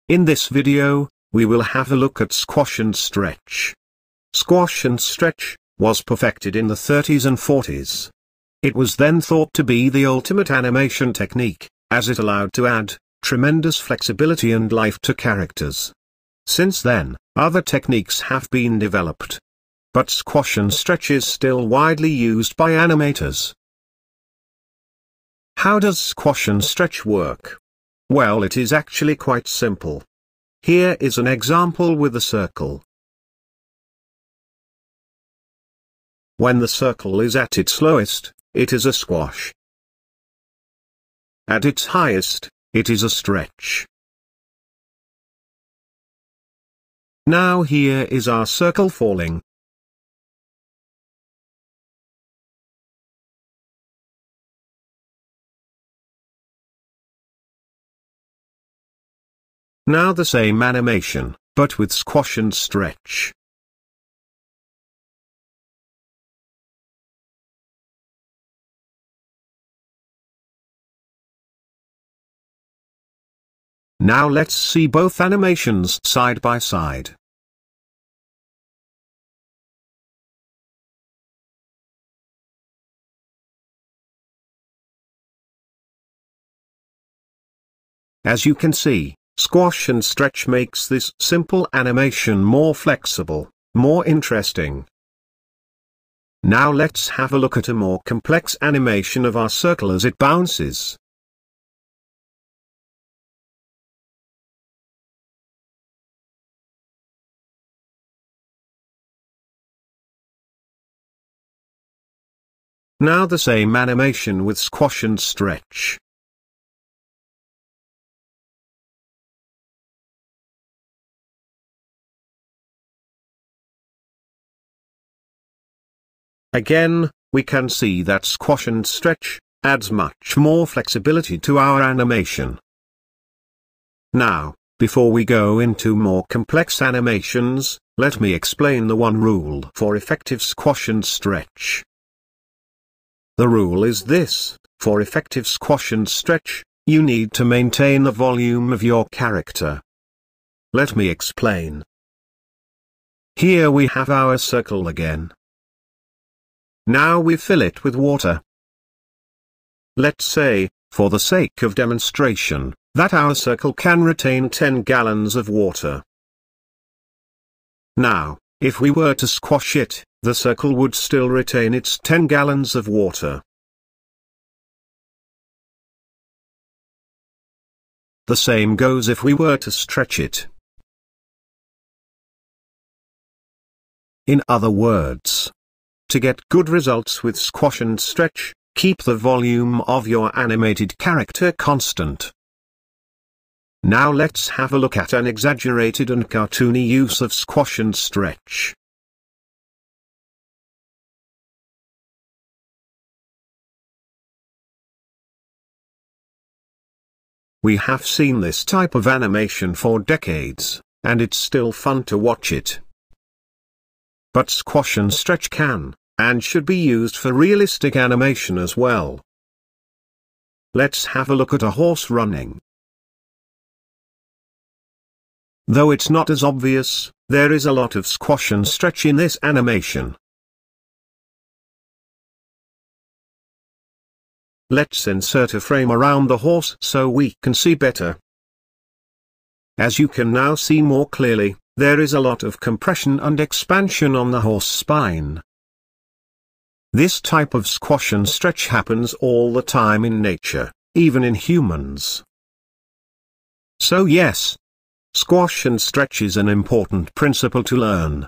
In this video, we will have a look at squash and stretch. Squash and stretch was perfected in the 30s and 40s. It was then thought to be the ultimate animation technique, as it allowed to add tremendous flexibility and life to characters. Since then, other techniques have been developed. But squash and stretch is still widely used by animators. How does squash and stretch work? Well, it is actually quite simple. Here is an example with a circle. When the circle is at its lowest, it is a squash. At its highest, it is a stretch. Now here is our circle falling. Now the same animation, but with squash and stretch. Now let's see both animations side by side. As you can see, squash and stretch makes this simple animation more flexible, more interesting. Now let's have a look at a more complex animation of our circle as it bounces. Now the same animation with squash and stretch. Again, we can see that squash and stretch adds much more flexibility to our animation. Now, before we go into more complex animations, let me explain the one rule for effective squash and stretch. The rule is this: for effective squash and stretch, you need to maintain the volume of your character. Let me explain. Here we have our circle again. Now we fill it with water. Let's say, for the sake of demonstration, that our circle can retain 10 gallons of water. Now, if we were to squash it, the circle would still retain its 10 gallons of water. The same goes if we were to stretch it. In other words, to get good results with squash and stretch, keep the volume of your animated character constant. Now let's have a look at an exaggerated and cartoony use of squash and stretch. We have seen this type of animation for decades, and it's still fun to watch it. But squash and stretch can, and should be used for realistic animation as well. Let's have a look at a horse running. Though it's not as obvious, there is a lot of squash and stretch in this animation. Let's insert a frame around the horse so we can see better. As you can now see more clearly, there is a lot of compression and expansion on the horse spine. This type of squash and stretch happens all the time in nature, even in humans. So yes, squash and stretch is an important principle to learn.